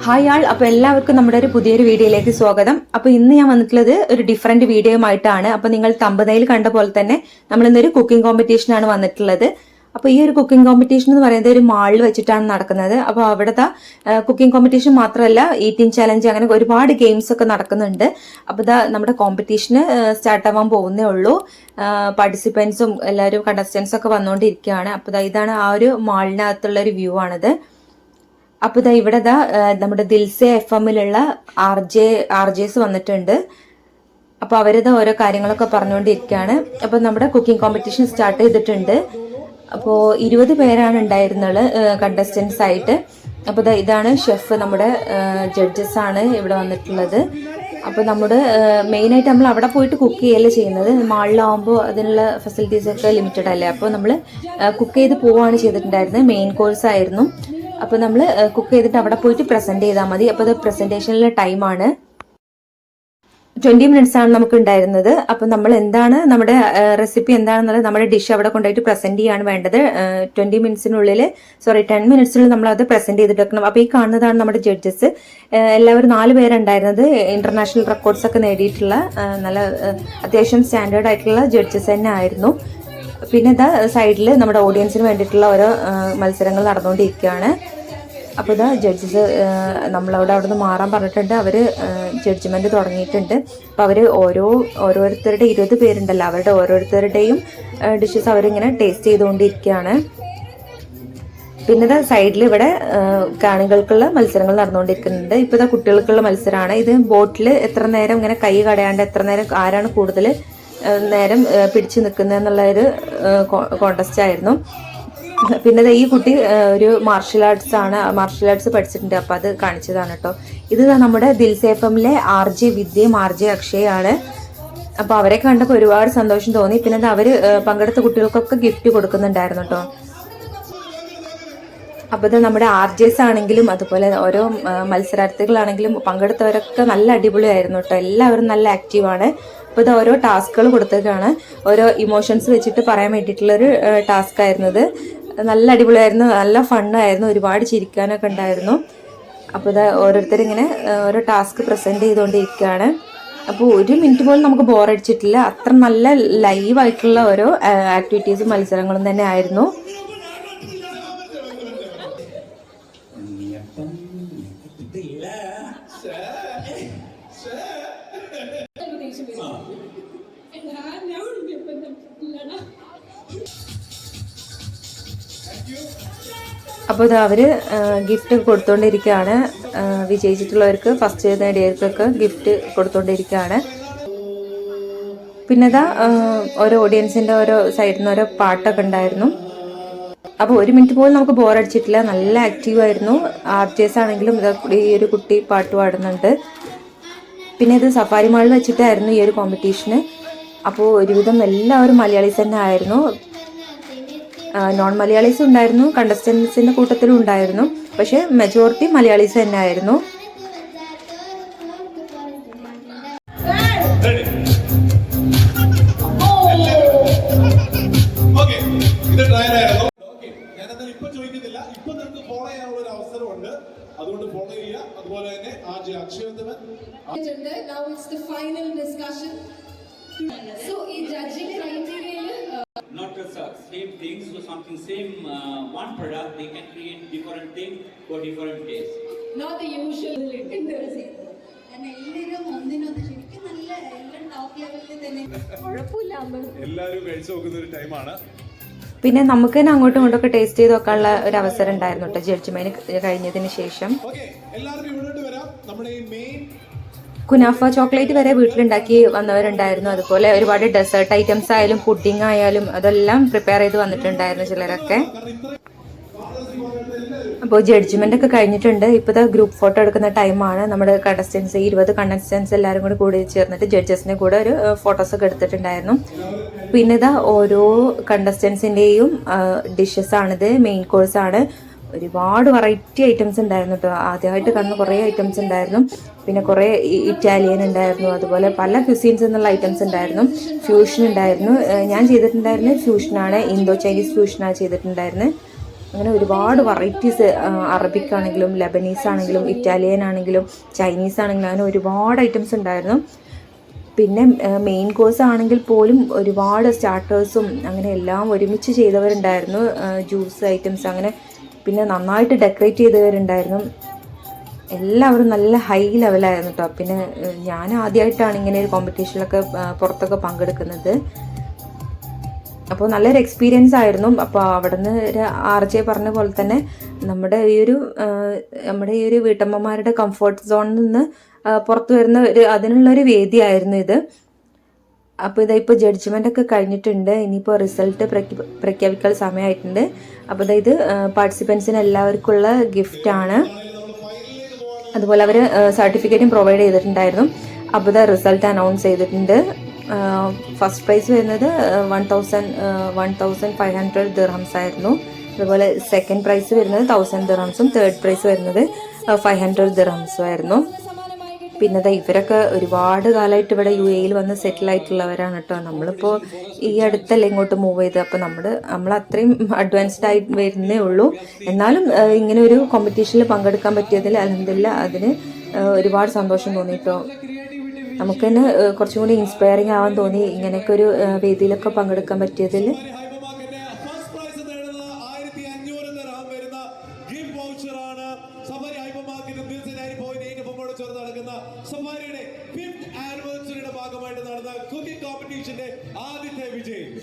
Hi ആൾ, അപ്പോൾ എല്ലാവർക്കും നമ്മുടെ ഒരു പുതിയൊരു വീഡിയോയിലേക്ക് സ്വാഗതം. അപ്പോൾ ഇന്ന് ഞാൻ വന്നിട്ടുള്ളത് ഒരു ഡിഫറെന്റ് വീഡിയോയുമായിട്ടാണ്. അപ്പോൾ നിങ്ങൾ തമ്പനയിൽ കണ്ട പോലെ തന്നെ നമ്മൾ ഇന്നൊരു കുക്കിംഗ് കോമ്പറ്റീഷനാണ് വന്നിട്ടുള്ളത്. അപ്പോൾ ഈ ഒരു കുക്കിംഗ് കോമ്പറ്റീഷൻ എന്ന് പറയുന്നത് ഒരു മാളിൽ വെച്ചിട്ടാണ് നടക്കുന്നത്. അപ്പോൾ അവിടുത്തെ കുക്കിംഗ് കോമ്പറ്റീഷൻ മാത്രമല്ല, ഈറ്റിംഗ് ചലഞ്ച്, അങ്ങനെ ഒരുപാട് ഗെയിംസ് ഒക്കെ നടക്കുന്നുണ്ട്. അപ്പോൾ നമ്മുടെ കോമ്പറ്റീഷന് സ്റ്റാർട്ട് ആവാൻ പോകുന്നേ ഉള്ളൂ. പാർട്ടിസിപ്പൻസും എല്ലാവരും കണ്ടസ്റ്റൻസും ഒക്കെ വന്നുകൊണ്ടിരിക്കുകയാണ്. അപ്പോൾ ഇതാണ് ആ ഒരു മാളിനകത്തുള്ള ഒരു വ്യൂ ആണിത്. അപ്പോൾ ഇവിടെ നമ്മുടെ ദിൽസെ FM-ലുള്ള ആർജേസ് വന്നിട്ടുണ്ട്. അപ്പോൾ അവരിത് ഓരോ കാര്യങ്ങളൊക്കെ പറഞ്ഞുകൊണ്ടിരിക്കുകയാണ്. അപ്പോൾ നമ്മുടെ കുക്കിംഗ് കോമ്പറ്റീഷൻ സ്റ്റാർട്ട് ചെയ്തിട്ടുണ്ട്. അപ്പോൾ 20 പേരാണ് ഉണ്ടായിരുന്നത് കണ്ടസ്റ്റൻസ് ആയിട്ട്. അപ്പോൾ ഇതാണ് ഷെഫ്, നമ്മുടെ ജഡ്ജസ് ആണ് ഇവിടെ വന്നിട്ടുള്ളത്. അപ്പോൾ നമ്മുടെ മെയിനായിട്ട് നമ്മൾ അവിടെ പോയിട്ട് കുക്ക് ചെയ്യല്ലേ ചെയ്യുന്നത്. മാളിലാവുമ്പോൾ അതിനുള്ള ഫെസിലിറ്റീസ് ഒക്കെ ലിമിറ്റഡ് അല്ലേ. അപ്പോൾ നമ്മൾ കുക്ക് ചെയ്ത് പോവുകയാണ് ചെയ്തിട്ടുണ്ടായിരുന്നത്. മെയിൻ കോഴ്സ് ആയിരുന്നു. അപ്പോൾ നമ്മൾ കുക്ക് ചെയ്തിട്ട് അവിടെ പോയിട്ട് പ്രസന്റ് ചെയ്താൽ മതി. അപ്പോൾ അത് പ്രസന്റേഷനിലെ ടൈമാണ് 20 മിനിറ്റ്സ് ആണ് നമുക്ക് ഉണ്ടായിരുന്നത്. അപ്പോൾ നമ്മൾ എന്താണ് നമ്മുടെ റെസിപ്പി എന്താണെന്നുള്ളത് നമ്മുടെ ഡിഷ് അവിടെ കൊണ്ടുപോയിട്ട് പ്രസന്റ് ചെയ്യാണ് വേണ്ടത്. 10 മിനിറ്റ്സിനുള്ളിൽ നമ്മൾ അത് പ്രസന്റ് ചെയ്തിട്ട് വെക്കണം. അപ്പോൾ ഈ കാണുന്നതാണ് നമ്മുടെ ജഡ്ജസ്. എല്ലാവരും 4 പേരുണ്ടായിരുന്നത്. ഇന്റർനാഷണൽ റെക്കോർഡ്സ് ഒക്കെ നേടിയിട്ടുള്ള നല്ല അത്യാവശ്യം സ്റ്റാൻഡേർഡ് ആയിട്ടുള്ള ജഡ്ജസ് തന്നെ ആയിരുന്നു. പിന്നെ സൈഡിൽ നമ്മുടെ ഓഡിയൻസിന് വേണ്ടിയിട്ടുള്ള ഓരോ മത്സരങ്ങൾ നടന്നുകൊണ്ടിരിക്കുകയാണ്. അപ്പോൾ ജഡ്ജസ് നമ്മളവിടെ അവിടെ നിന്ന് മാറാൻ പറഞ്ഞിട്ടുണ്ട്. അവർ ജഡ്ജ്മെന്റ് തുടങ്ങിയിട്ടുണ്ട്. അപ്പോൾ അവർ ഓരോരുത്തരുടെ 20 പേരുണ്ടല്ലോ, അവരുടെ ഓരോരുത്തരുടെയും ഡിഷസ് അവരിങ്ങനെ ടേസ്റ്റ് ചെയ്തുകൊണ്ടിരിക്കുകയാണ്. പിന്നെ സൈഡിൽ ഇവിടെ കാണികൾക്കുള്ള മത്സരങ്ങൾ നടന്നുകൊണ്ടിരിക്കുന്നുണ്ട്. ഇപ്പോൾ കുട്ടികൾക്കുള്ള മത്സരമാണ് ഇത്. ബോട്ടിൽ എത്ര നേരം ഇങ്ങനെ കൈ കടയാണ്ട് എത്ര നേരം ആരാണ് കൂടുതൽ നേരം പിടിച്ചു നിൽക്കുന്നതെന്നുള്ള ഒരു കോണ്ടസ്റ്റ് ആയിരുന്നു. പിന്നെ ഈ കുട്ടി ഒരു മാർഷൽ ആർട്സ് പഠിച്ചിട്ടുണ്ട്. അപ്പോൾ അത് കാണിച്ചതാണ് കേട്ടോ. ഇത് നമ്മുടെ ദിൽസെ FM-ലെ RJ വിദ്യയും RJ അക്ഷയാണ്. അപ്പോൾ അവരെ കണ്ടപ്പോൾ ഒരുപാട് സന്തോഷം തോന്നി. പിന്നെ അവർ പങ്കെടുത്ത കുട്ടികൾക്കൊക്കെ ഗിഫ്റ്റ് കൊടുക്കുന്നുണ്ടായിരുന്നു കേട്ടോ. അപ്പോൾ നമ്മുടെ RJs ആണെങ്കിലും അതുപോലെ ഓരോ മത്സരാർത്ഥികളാണെങ്കിലും പങ്കെടുത്തവരൊക്കെ നല്ല അടിപൊളിയായിരുന്നു കേട്ടോ. എല്ലാവരും നല്ല ആക്റ്റീവാണ്. അപ്പോൾ ഓരോ ടാസ്കുകൾ കൊടുത്തേക്കാണ്. ഓരോ ഇമോഷൻസ് വെച്ചിട്ട് പറയാൻ വേണ്ടിയിട്ടുള്ളൊരു ടാസ്ക് ആയിരുന്നു ഇത്. നല്ല അടിപൊളിയായിരുന്നു, നല്ല ഫണ്ണായിരുന്നു, ഒരുപാട് ചിരിക്കാനൊക്കെ ഉണ്ടായിരുന്നു. അപ്പോൾ ഓരോരുത്തരിങ്ങനെ ഓരോ ടാസ്ക് പ്രസൻറ്റ് ചെയ്തുകൊണ്ടിരിക്കുകയാണ്. അപ്പോൾ 1 മിനിറ്റ് പോലും നമുക്ക് ബോറടിച്ചിട്ടില്ല. അത്ര നല്ല ലൈവായിട്ടുള്ള ഓരോ ആക്ടിവിറ്റീസും മത്സരങ്ങളും തന്നെ ആയിരുന്നു. അപ്പോൾ അവര് ഗിഫ്റ്റ് കൊടുത്തോണ്ടിരിക്കുകയാണ്. വിജയിച്ചിട്ടുള്ളവർക്ക്, ഫസ്റ്റ് നേടിയവർക്കൊക്കെ ഗിഫ്റ്റ് കൊടുത്തോണ്ടിരിക്കുകയാണ്. പിന്നെ ഓരോ ഓഡിയൻസിന്റെ ഓരോ സൈഡിൽ നിന്ന് ഓരോ പാട്ടൊക്കെ ഉണ്ടായിരുന്നു. അപ്പോൾ 1 മിനിറ്റ് പോലും നമുക്ക് ബോറടിച്ചിട്ടില്ല. നല്ല ആക്റ്റീവ് ആയിരുന്നു. RJs ആണെങ്കിലും ഈ ഒരു കുട്ടി പാട്ട് പാടുന്നുണ്ട്. പിന്നെ ഇത് സഫാരി മാളിൽ വെച്ചിട്ടായിരുന്നു ഈ ഒരു കോമ്പറ്റീഷന്. അപ്പോൾ ഒരുവിധം എല്ലാവരും മലയാളീസ് തന്നെ ആയിരുന്നു. നോൺ മലയാളീസ് ഉണ്ടായിരുന്നു, കണ്ടസ്റ്റൻസിന്റെ കൂട്ടത്തിലും ഉണ്ടായിരുന്നു. പക്ഷെ മെജോറിറ്റി മലയാളീസ് തന്നെ ആയിരുന്നു. അതുകൊണ്ട് ഫോളോ ചെയ്യുക. അതുപോലെ തന്നെ Now it's the final discussion. So in judging criteria not the same things, so something same one product they can create different thing for different taste, not the usual എല്ലാവരും കഴിച്ചു നോക്കുന്ന ഒരു ടൈമാണ്. പിന്നെ നമുക്ക് തന്നെ അങ്ങോട്ടും ഇങ്ങോട്ടൊക്കെ ടേസ്റ്റ് ചെയ്ത് നോക്കാനുള്ള ഒരു അവസരം ഉണ്ടായിരുന്നു കേട്ടോ ജഡ്ജ്മെന്റ് കഴിഞ്ഞതിന് ശേഷം. കുനാഫ ചോക്ലേറ്റ് വരെ വീട്ടിലുണ്ടാക്കി വന്നവരുണ്ടായിരുന്നു. അതുപോലെ ഒരുപാട് ഡെസേർട്ട് ഐറ്റംസ് ആയാലും പുഡിംഗ് ആയാലും അതെല്ലാം പ്രിപ്പയർ ചെയ്ത് വന്നിട്ടുണ്ടായിരുന്നു ചിലരൊക്കെ. അപ്പോൾ ജഡ്ജ്മെന്റ് ഒക്കെ കഴിഞ്ഞിട്ടുണ്ട്. ഇപ്പോഴത്തെ ഗ്രൂപ്പ് ഫോട്ടോ എടുക്കുന്ന ടൈമാണ്. നമ്മുടെ കണ്ടസ്റ്റൻസ് 20 കണ്ടസ്റ്റൻസ് എല്ലാവരും കൂടി ചേർന്നിട്ട് ജഡ്ജസിനെ കൂടെ ഒരു ഫോട്ടോസ് ഒക്കെ എടുത്തിട്ടുണ്ടായിരുന്നു. പിന്നെ ഓരോ കണ്ടസ്റ്റൻസിന്റെയും ഡിഷസ് ആണിത്. മെയിൻ കോഴ്സ് ആണ്. ഒരുപാട് വെറൈറ്റി ഐറ്റംസ് ഉണ്ടായിരുന്നു കേട്ടോ. ആദ്യമായിട്ട് കാണുന്ന കുറേ ഐറ്റംസ് ഉണ്ടായിരുന്നു. പിന്നെ കുറേ ഇറ്റാലിയൻ ഉണ്ടായിരുന്നു. അതുപോലെ പല ക്യുസീൻസ് എന്നുള്ള ഐറ്റംസ് ഉണ്ടായിരുന്നു. ഫ്യൂഷൻ ഉണ്ടായിരുന്നു. ഞാൻ ചെയ്തിട്ടുണ്ടായിരുന്നത് ഫ്യൂഷനാണ്, ഇന്തോ ചൈനീസ് ഫ്യൂഷനാണ് ചെയ്തിട്ടുണ്ടായിരുന്നത്. അങ്ങനെ ഒരുപാട് വെറൈറ്റീസ്, അറബിക് ആണെങ്കിലും ലെബനീസ് ആണെങ്കിലും ഇറ്റാലിയൻ ആണെങ്കിലും ചൈനീസ് ആണെങ്കിലും അങ്ങനെ ഒരുപാട് ഐറ്റംസ് ഉണ്ടായിരുന്നു. പിന്നെ മെയിൻ കോഴ്സ് ആണെങ്കിൽ പോലും ഒരുപാട് സ്റ്റാർട്ടേഴ്സും അങ്ങനെ എല്ലാം ഒരുമിച്ച് ചെയ്തവരുണ്ടായിരുന്നു, ജ്യൂസ് ഐറ്റംസ് അങ്ങനെ. പിന്നെ നന്നായിട്ട് ഡെക്കറേറ്റ് ചെയ്തവരുണ്ടായിരുന്നു. എല്ലാവരും നല്ല ഹൈ ലെവലായിരുന്നു കേട്ടോ. പിന്നെ ഞാൻ ആദ്യമായിട്ടാണ് ഇങ്ങനെ ഒരു കോമ്പറ്റീഷനിലൊക്കെ പുറത്തൊക്കെ പങ്കെടുക്കുന്നത്. അപ്പോൾ നല്ലൊരു എക്സ്പീരിയൻസ് ആയിരുന്നു. അപ്പോൾ അവിടെ നിന്ന് ഒരു RJ പറഞ്ഞ പോലെ തന്നെ നമ്മുടെ ഈ ഒരു വീട്ടമ്മമാരുടെ കംഫർട്ട് സോണിൽ നിന്ന് പുറത്തു വരുന്ന അതിനുള്ളൊരു വേദിയായിരുന്നു ഇത്. അപ്പോൾ ഇപ്പോൾ ജഡ്ജ്മെൻ്റ് ഒക്കെ കഴിഞ്ഞിട്ടുണ്ട്. ഇനിയിപ്പോൾ റിസൾട്ട് പ്രഖ്യാപിക്കാൻ സമയമായിട്ടുണ്ട്. അപ്പോൾ ഇത് പാർട്ടിസിപ്പൻസിന് എല്ലാവർക്കുള്ള ഗിഫ്റ്റാണ്. അതുപോലെ അവർ സർട്ടിഫിക്കറ്റും പ്രൊവൈഡ് ചെയ്തിട്ടുണ്ടായിരുന്നു. അപ്പോൾ റിസൾട്ട് അനൗൺസ് ചെയ്തിട്ടുണ്ട്. ഫസ്റ്റ് പ്രൈസ് വരുന്നത് 1,500 ദിർഹംസ് ആയിരുന്നു. അതുപോലെ സെക്കൻഡ് പ്രൈസ് വരുന്നത് 1,000 ദിർഹംസും തേർഡ് പ്രൈസ് വരുന്നത് 500 ദിർഹംസും ആയിരുന്നു. പിന്നെ ഇവരൊക്കെ ഒരുപാട് കാലമായിട്ട് ഇവിടെ UAE വന്ന് സെറ്റിൽ ആയിട്ടുള്ളവരാണ് കേട്ടോ. നമ്മളിപ്പോൾ ഈ അടുത്തല്ലേ ഇങ്ങോട്ട് മൂവ് ചെയ്ത്. അപ്പോൾ നമ്മൾ അത്രയും അഡ്വാൻസ്ഡ് ആയി വരുന്നേ ഉള്ളൂ. എന്നാലും ഇങ്ങനെ ഒരു കോമ്പറ്റീഷനിൽ പങ്കെടുക്കാൻ പറ്റിയതിൽ അൽഹംദുലില്ലാ അതിന് ഒരുപാട് സന്തോഷം തോന്നി കേട്ടോ. നമുക്ക് തന്നെ കുറച്ചും കൂടി ഇൻസ്പയറിംഗ് ആവാൻ തോന്നി ഇങ്ങനെയൊക്കെ ഒരു വേദിയിലൊക്കെ പങ്കെടുക്കാൻ പറ്റിയതിൽ.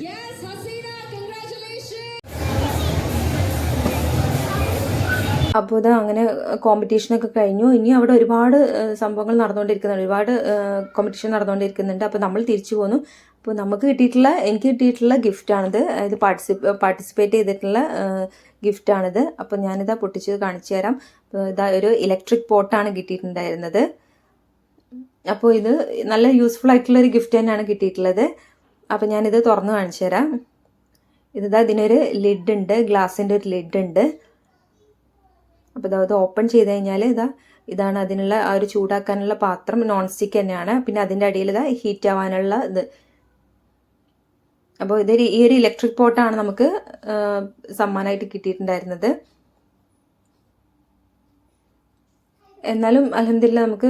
Yes, Hasina, congratulations. അപ്പോൾ ഇത് അങ്ങനെ കോമ്പറ്റീഷനൊക്കെ കഴിഞ്ഞു. ഇനി അവിടെ ഒരുപാട് സംഭവങ്ങൾ നടന്നുകൊണ്ടിരിക്കുന്നുണ്ട്, ഒരുപാട് കോമ്പറ്റീഷൻ നടന്നുകൊണ്ടിരിക്കുന്നുണ്ട്. അപ്പോൾ നമ്മൾ തിരിച്ചു പോന്നു. അപ്പോൾ എനിക്ക് കിട്ടിയിട്ടുള്ള ഗിഫ്റ്റാണിത്. അതായത് പാർട്ടിസിപ്പേറ്റ് ചെയ്തിട്ടുള്ള ഗിഫ്റ്റാണിത്. അപ്പോൾ ഞാനിതാ പൊട്ടിച്ച് കാണിച്ചു തരാം. അപ്പോൾ ഇതാ ഒരു ഇലക്ട്രിക് പോട്ടാണ് കിട്ടിയിട്ടുണ്ടായിരുന്നത്. അപ്പോൾ ഇത് നല്ല യൂസ്ഫുൾ ആയിട്ടുള്ളൊരു ഗിഫ്റ്റ് തന്നെയാണ് കിട്ടിയിട്ടുള്ളത്. അപ്പോൾ ഞാനിത് തുറന്ന് കാണിച്ചു തരാം. ഇതിനൊരു ലിഡ് ഉണ്ട്, ഗ്ലാസിൻ്റെ ഒരു ലിഡ് ഉണ്ട്. അപ്പോൾ ഇത് ഓപ്പൺ ചെയ്ത് കഴിഞ്ഞാൽ ഇതാണ് അതിനുള്ള ആ ഒരു ചൂടാക്കാനുള്ള പാത്രം. നോൺ സ്റ്റിക്ക് തന്നെയാണ്. പിന്നെ അതിൻ്റെ അടിയിൽ ഹീറ്റ് ആവാനുള്ള ഇത്. അപ്പോൾ ഈ ഒരു ഇലക്ട്രിക് പോട്ടാണ് നമുക്ക് സമ്മാനമായിട്ട് കിട്ടിയിട്ടുണ്ടായിരുന്നത്. എന്നാലും അൽഹംദുലില്ലാ നമുക്ക്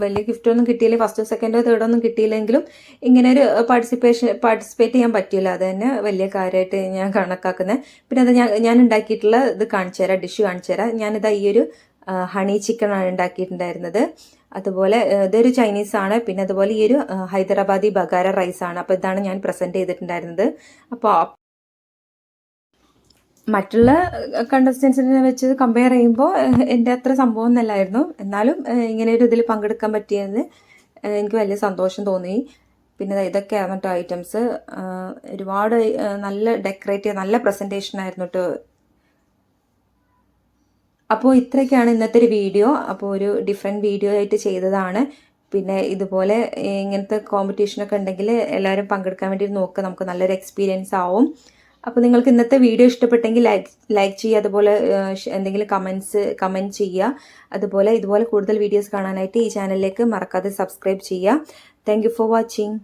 വലിയ ഗിഫ്റ്റൊന്നും കിട്ടിയില്ല. ഫസ്റ്റോ സെക്കൻഡോ തേർഡോ ഒന്നും കിട്ടിയില്ലെങ്കിലും ഇങ്ങനെ ഒരു പാർട്ടിസിപ്പേറ്റ് ചെയ്യാൻ പറ്റിയില്ല. അത് തന്നെ വലിയ കാര്യമായിട്ട് ഞാൻ കണക്കാക്കുന്നത്. പിന്നെ അത് ഞാൻ ഉണ്ടാക്കിയിട്ടുള്ള ഇത് കാണിച്ചു തരാം, ഡിഷ് കാണിച്ചു തരാം. ഞാനിതാ ഈ ഒരു ഹണി ചിക്കനാണ് ഉണ്ടാക്കിയിട്ടുണ്ടായിരുന്നത്. അതുപോലെ ഇതൊരു ചൈനീസ് ആണ്. പിന്നെ അതുപോലെ ഈ ഒരു ഹൈദരാബാദി ബഗാര റൈസാണ്. അപ്പോൾ ഇതാണ് ഞാൻ പ്രസൻറ്റ് ചെയ്തിട്ടുണ്ടായിരുന്നത്. അപ്പോൾ മറ്റുള്ള കണ്ടസ്റ്റൻസിനെ വെച്ച് കമ്പയർ ചെയ്യുമ്പോൾ എൻ്റെ അത്ര സംഭവം ഒന്നല്ലായിരുന്നു. എന്നാലും ഇങ്ങനെ ഒരു ഇതിൽ പങ്കെടുക്കാൻ പറ്റിയത് എനിക്ക് വലിയ സന്തോഷം തോന്നി. പിന്നെ ഇതൊക്കെയാണ് കേട്ടോ ഐറ്റംസ്. ഒരുപാട് നല്ല ഡെക്കറേറ്റ് ചെയ്ത് നല്ല പ്രസൻറ്റേഷൻ ആയിരുന്നു കേട്ടോ. അപ്പോൾ ഇത്രയൊക്കെയാണ് ഇന്നത്തെ ഒരു വീഡിയോ. അപ്പോൾ ഒരു ഡിഫറെൻറ്റ് വീഡിയോ ആയിട്ട് ചെയ്തതാണ്. പിന്നെ ഇതുപോലെ ഇങ്ങനത്തെ കോമ്പറ്റീഷനൊക്കെ ഉണ്ടെങ്കിൽ എല്ലാവരും പങ്കെടുക്കാൻ വേണ്ടി നോക്കുക. നമുക്ക് നല്ലൊരു എക്സ്പീരിയൻസ് ആവും. അപ്പോൾ നിങ്ങൾക്ക് ഇന്നത്തെ വീഡിയോ ഇഷ്ടപ്പെട്ടെങ്കിൽ ലൈക്ക് ചെയ്യുക. അതുപോലെ എന്തെങ്കിലും കമൻറ്റ് ചെയ്യുക. അതുപോലെ ഇതുപോലെ കൂടുതൽ വീഡിയോസ് കാണാനായിട്ട് ഈ ചാനലിലേക്ക് മറക്കാതെ സബ്സ്ക്രൈബ് ചെയ്യുക. Thank you for watching.